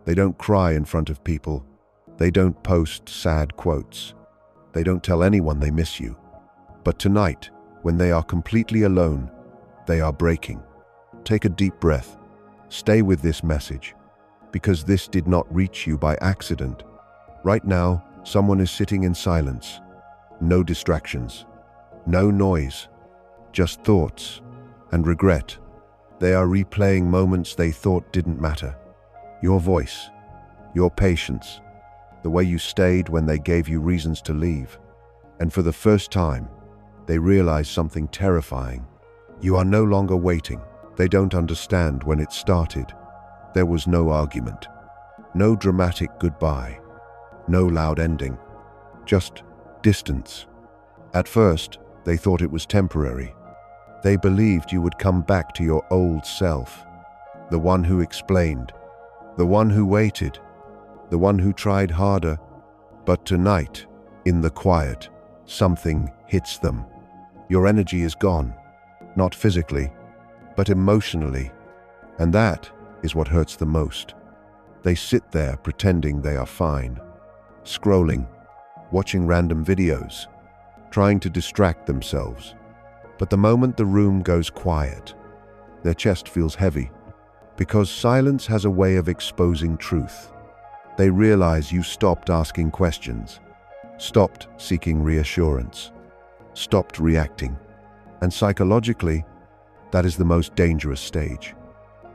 They don't cry in front of people. They don't post sad quotes. They don't tell anyone they miss you. But tonight, when they are completely alone, they are breaking. Take a deep breath. Stay with this message, because this did not reach you by accident. Right now, someone is sitting in silence. No distractions. No noise. Just thoughts and regret. They are replaying moments they thought didn't matter. Your voice, your patience, the way you stayed when they gave you reasons to leave. And for the first time, they realize something terrifying. You are no longer waiting. They don't understand when it started. There was no argument, no dramatic goodbye, no loud ending, just distance. At first, they thought it was temporary. They believed you would come back to your old self, the one who explained, the one who waited, the one who tried harder. But tonight, in the quiet, something hits them. Your energy is gone, not physically, but emotionally, and that is what hurts the most. They sit there pretending they are fine, scrolling, watching random videos, trying to distract themselves. But the moment the room goes quiet, their chest feels heavy, because silence has a way of exposing truth. They realize you stopped asking questions, stopped seeking reassurance, stopped reacting. And psychologically, that is the most dangerous stage.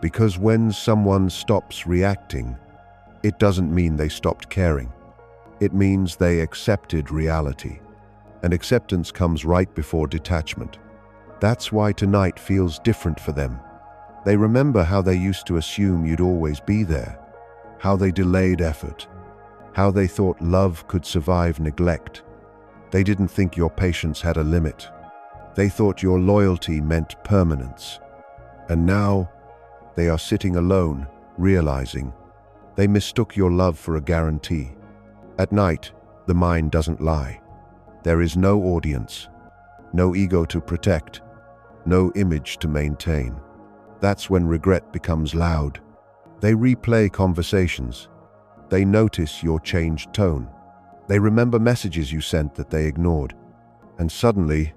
Because when someone stops reacting, it doesn't mean they stopped caring. It means they accepted reality. And acceptance comes right before detachment. That's why tonight feels different for them. They remember how they used to assume you'd always be there, how they delayed effort, how they thought love could survive neglect. They didn't think your patience had a limit. They thought your loyalty meant permanence. And now, they are sitting alone, realizing they mistook your love for a guarantee. At night, the mind doesn't lie. There is no audience, no ego to protect, no image to maintain. That's when regret becomes loud. They replay conversations. They notice your changed tone. They remember messages you sent that they ignored. And suddenly,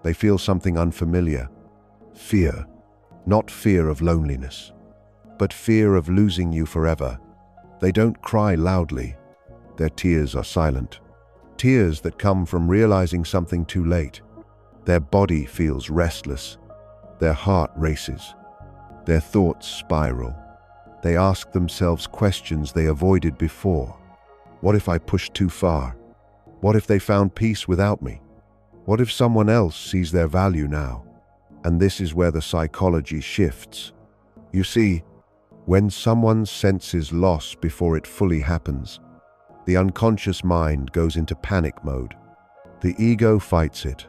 they feel something unfamiliar. Fear. Not fear of loneliness, but fear of losing you forever. They don't cry loudly. Their tears are silent. Tears that come from realizing something too late. Their body feels restless. Their heart races. Their thoughts spiral. They ask themselves questions they avoided before. What if I pushed too far? What if they found peace without me? What if someone else sees their value now? And this is where the psychology shifts. You see, when someone senses loss before it fully happens, the unconscious mind goes into panic mode. The ego fights it,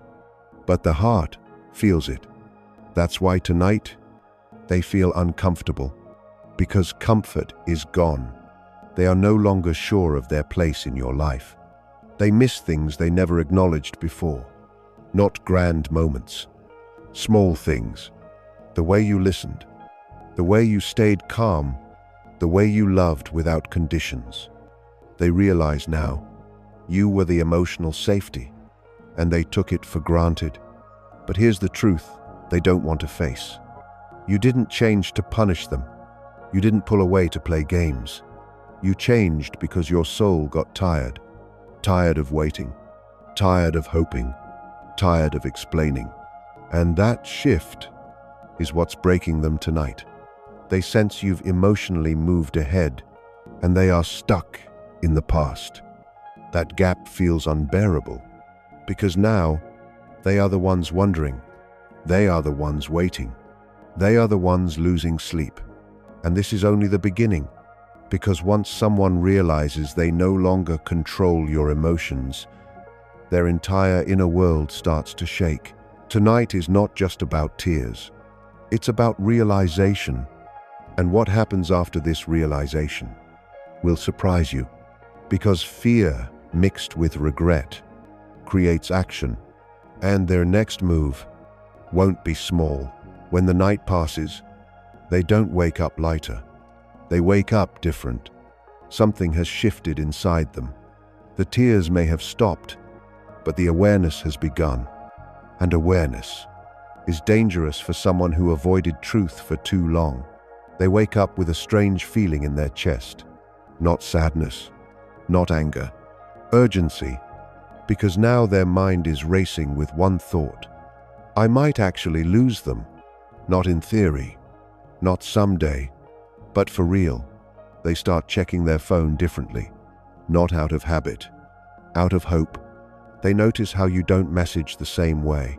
but the heart feels it. That's why tonight, they feel uncomfortable, because comfort is gone. They are no longer sure of their place in your life. They miss things they never acknowledged before. Not grand moments. Small things. The way you listened. The way you stayed calm. The way you loved without conditions. They realize now, you were the emotional safety, and they took it for granted. But here's the truth they don't want to face. You didn't change to punish them. You didn't pull away to play games. You changed because your soul got tired. Tired of waiting. Tired of hoping. Tired of explaining. And that shift is what's breaking them tonight. They sense you've emotionally moved ahead, and they are stuck in the past. That gap feels unbearable, because now they are the ones wondering. They are the ones waiting. They are the ones losing sleep. And this is only the beginning, because once someone realizes they no longer control your emotions, their entire inner world starts to shake. Tonight is not just about tears. It's about realization. And what happens after this realization will surprise you, because fear mixed with regret creates action, and their next move won't be small. When the night passes, they don't wake up lighter. They wake up different. Something has shifted inside them. The tears may have stopped, but the awareness has begun. And awareness is dangerous for someone who avoided truth for too long. They wake up with a strange feeling in their chest. Not sadness, not anger, urgency, because now their mind is racing with one thought. I might actually lose them, not in theory, not someday, but for real. They start checking their phone differently, not out of habit, out of hope. They notice how you don't message the same way,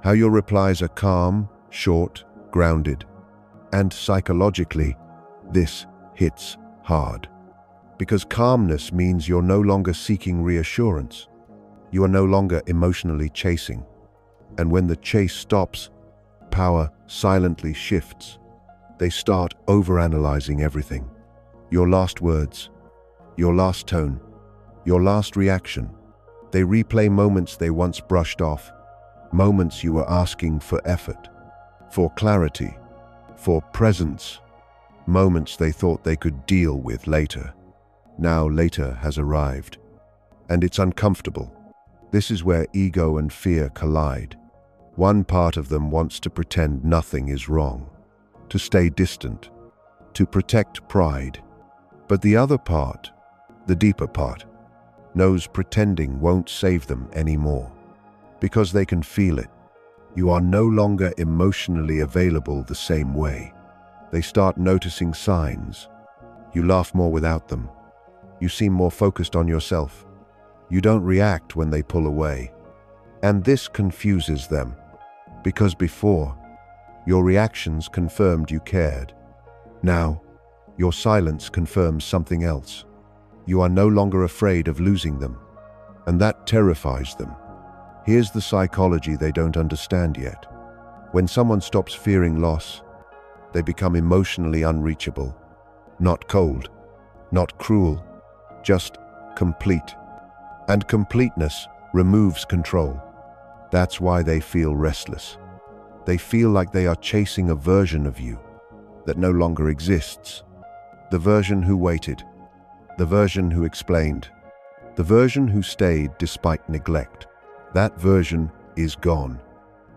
how your replies are calm, short, grounded. And psychologically, this hits hard. Because calmness means you're no longer seeking reassurance. You are no longer emotionally chasing. And when the chase stops, power silently shifts. They start overanalyzing everything. Your last words, your last tone, your last reaction. They replay moments they once brushed off, moments you were asking for effort, for clarity, for presence, moments they thought they could deal with later. Now later has arrived, and it's uncomfortable. This is where ego and fear collide. One part of them wants to pretend nothing is wrong, to stay distant, to protect pride. But the other part, the deeper part, knows pretending won't save them anymore. Because they can feel it. You are no longer emotionally available the same way. They start noticing signs. You laugh more without them. You seem more focused on yourself. You don't react when they pull away. And this confuses them. Because before, your reactions confirmed you cared. Now, your silence confirms something else. You are no longer afraid of losing them. And that terrifies them. Here's the psychology they don't understand yet. When someone stops fearing loss, they become emotionally unreachable. Not cold, not cruel, just complete. And completeness removes control. That's why they feel restless. They feel like they are chasing a version of you that no longer exists. The version who waited, the version who explained, the version who stayed despite neglect. That version is gone,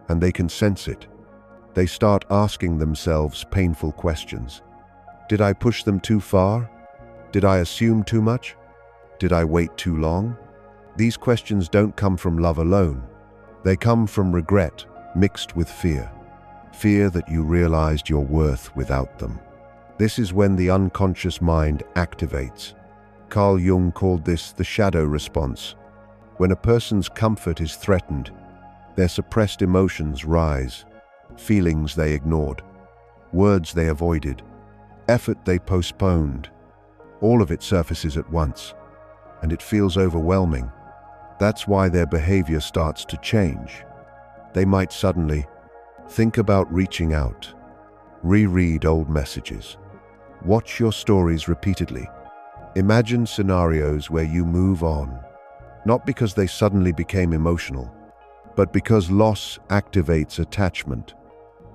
and they can sense it. They start asking themselves painful questions. Did I push them too far? Did I assume too much? Did I wait too long? These questions don't come from love alone. They come from regret mixed with fear. Fear that you realized your worth without them. This is when the unconscious mind activates. Carl Jung called this the shadow response. When a person's comfort is threatened, their suppressed emotions rise, feelings they ignored, words they avoided, effort they postponed. All of it surfaces at once, and it feels overwhelming. That's why their behavior starts to change. They might suddenly think about reaching out, reread old messages, watch your stories repeatedly, imagine scenarios where you move on. Not because they suddenly became emotional, but because loss activates attachment.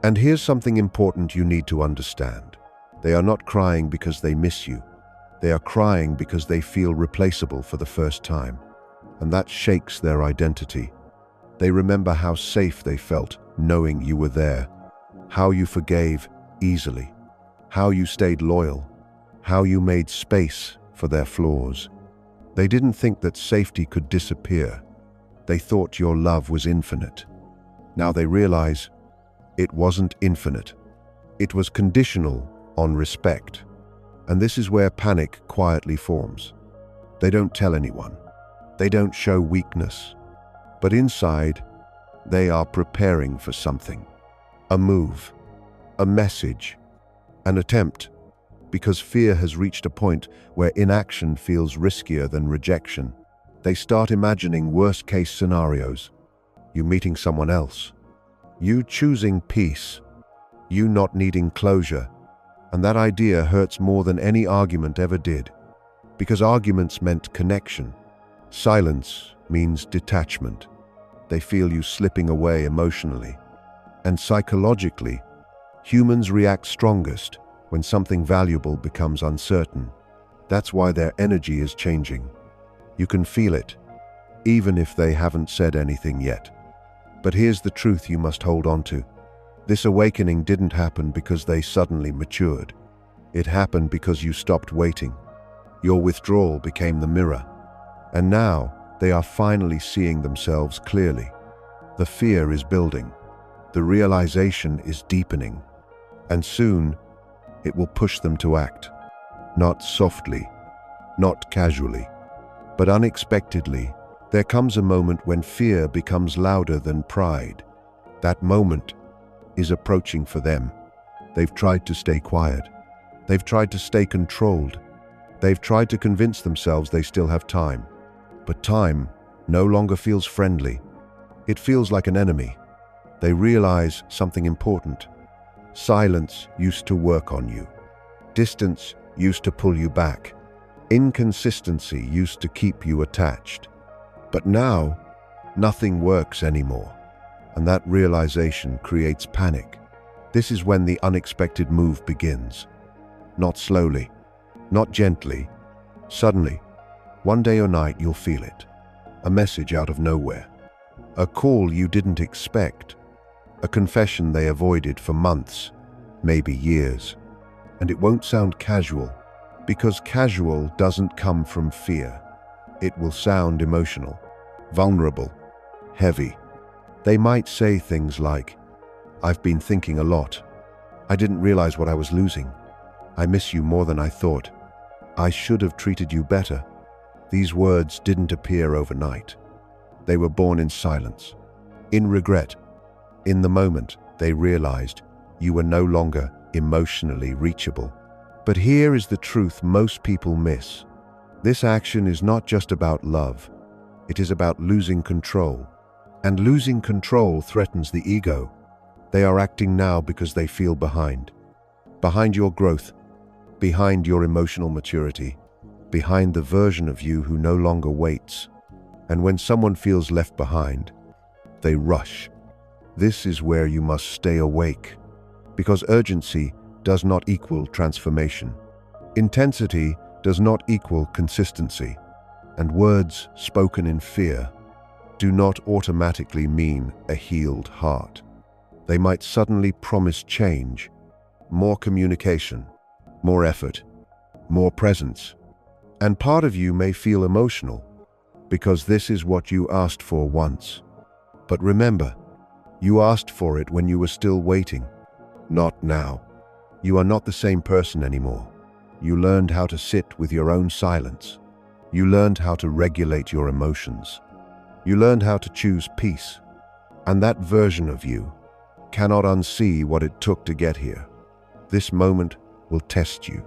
And here's something important you need to understand. They are not crying because they miss you. They are crying because they feel replaceable for the first time. And that shakes their identity. They remember how safe they felt knowing you were there, how you forgave easily, how you stayed loyal, how you made space for their flaws. They didn't think that safety could disappear. They thought your love was infinite. Now they realize it wasn't infinite. It was conditional on respect. And this is where panic quietly forms. They don't tell anyone. They don't show weakness. But inside, they are preparing for something. A move, a message, an attempt. Because fear has reached a point where inaction feels riskier than rejection. They start imagining worst-case scenarios. You meeting someone else. You choosing peace. You not needing closure. And that idea hurts more than any argument ever did. Because arguments meant connection. Silence means detachment. They feel you slipping away emotionally. And psychologically, humans react strongest when something valuable becomes uncertain. That's why their energy is changing. You can feel it, even if they haven't said anything yet. But here's the truth you must hold on to. This awakening didn't happen because they suddenly matured. It happened because you stopped waiting. Your withdrawal became the mirror. And now they are finally seeing themselves clearly. The fear is building. The realization is deepening. And soon, it will push them to act. Not softly, not casually, but unexpectedly. There comes a moment when fear becomes louder than pride. That moment is approaching for them. They've tried to stay quiet. They've tried to stay controlled. They've tried to convince themselves they still have time. But time no longer feels friendly. It feels like an enemy. They realize something important. Silence used to work on you. Distance used to pull you back. Inconsistency used to keep you attached. But now, nothing works anymore. And that realization creates panic. This is when the unexpected move begins. Not slowly, not gently. Suddenly, one day or night you'll feel it. A message out of nowhere. A call you didn't expect. A confession they avoided for months, maybe years. And it won't sound casual, because casual doesn't come from fear. It will sound emotional, vulnerable, heavy. They might say things like, "I've been thinking a lot. I didn't realize what I was losing. I miss you more than I thought. I should have treated you better." These words didn't appear overnight. They were born in silence, in regret. In the moment, they realized you were no longer emotionally reachable. But here is the truth most people miss. This action is not just about love. It is about losing control. And losing control threatens the ego. They are acting now because they feel behind. Behind your growth, behind your emotional maturity, behind the version of you who no longer waits. And when someone feels left behind, they rush. This is where you must stay awake, because urgency does not equal transformation. Intensity does not equal consistency, and words spoken in fear do not automatically mean a healed heart. They might suddenly promise change, more communication, more effort, more presence. And part of you may feel emotional, because this is what you asked for once. But remember, you asked for it when you were still waiting, not now. You are not the same person anymore. You learned how to sit with your own silence. You learned how to regulate your emotions. You learned how to choose peace. And that version of you cannot unsee what it took to get here. This moment will test you,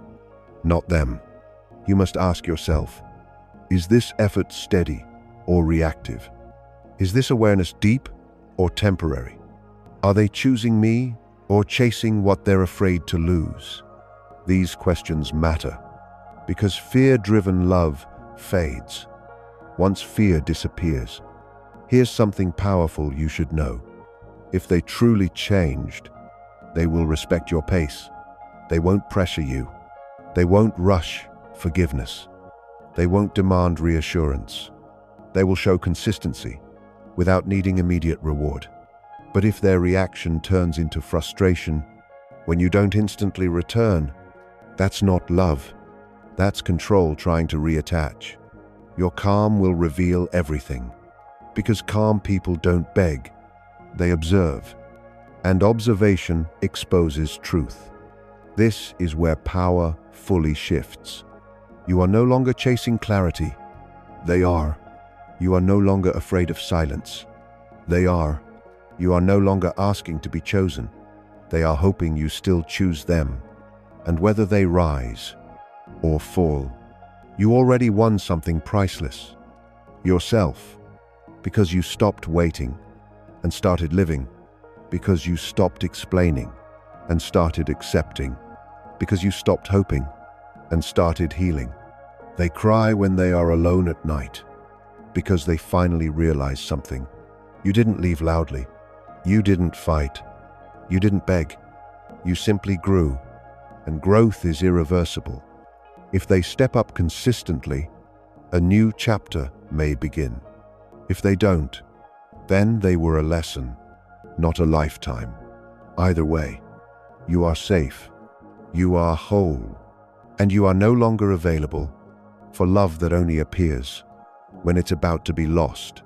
not them. You must ask yourself, is this effort steady or reactive? Is this awareness deep or temporary? Are they choosing me or chasing what they're afraid to lose? These questions matter, because fear-driven love fades once fear disappears. Here's something powerful you should know. If they truly changed, they will respect your pace. They won't pressure you. They won't rush forgiveness. They won't demand reassurance. They will show consistency without needing immediate reward. But if their reaction turns into frustration when you don't instantly return, that's not love. That's control trying to reattach. Your calm will reveal everything, because calm people don't beg, they observe. And observation exposes truth. This is where power fully shifts. You are no longer chasing clarity. They are. You are no longer afraid of silence. They are. You are no longer asking to be chosen. They are hoping you still choose them. And whether they rise or fall, you already won something priceless. Yourself. Because you stopped waiting and started living. Because you stopped explaining and started accepting. Because you stopped hoping and started healing. They cry when they are alone at night, because they finally realize something. You didn't leave loudly. You didn't fight. You didn't beg. You simply grew. and growth is irreversible. If they step up consistently, a new chapter may begin. If they don't, then they were a lesson, not a lifetime. Either way, you are safe, you are whole, and you are no longer available for love that only appears when it's about to be lost.